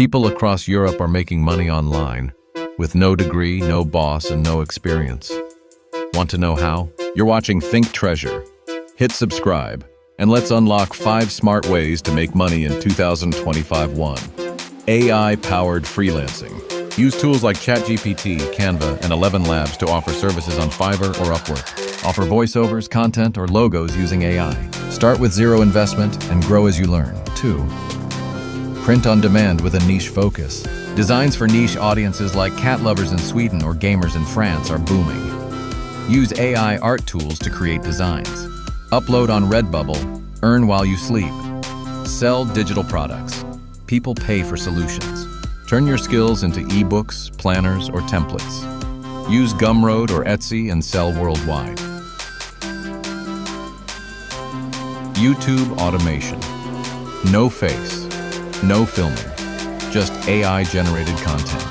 People across Europe are making money online, with no degree, no boss, and no experience. Want to know how? You're watching Think Treasure. Hit subscribe, and let's unlock 5 smart ways to make money in 2025. 1. AI-powered freelancing. Use tools like ChatGPT, Canva, and 11 Labs to offer services on Fiverr or Upwork. Offer voiceovers, content, or logos using AI. Start with zero investment and grow as you learn. 2. Print on demand with a niche focus. Designs for niche audiences like cat lovers in Sweden or gamers in France are booming. Use AI art tools to create designs. Upload on Redbubble, earn while you sleep. Sell digital products. People pay for solutions. Turn your skills into ebooks, planners, or templates. Use Gumroad or Etsy and sell worldwide. YouTube automation. No face, no filming, just AI-generated content.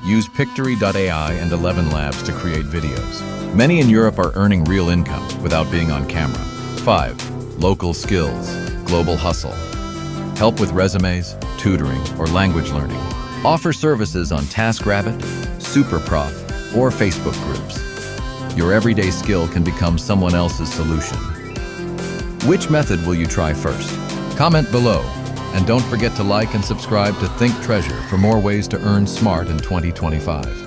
Use Pictory.ai and 11 Labs to create videos. Many in Europe are earning real income without being on camera. 5. Local skills, global hustle. Help with resumes, tutoring, or language learning. Offer services on TaskRabbit, SuperProf, or Facebook groups. Your everyday skill can become someone else's solution. Which method will you try first? Comment below, and don't forget to like and subscribe to Think Treasure for more ways to earn smart in 2025.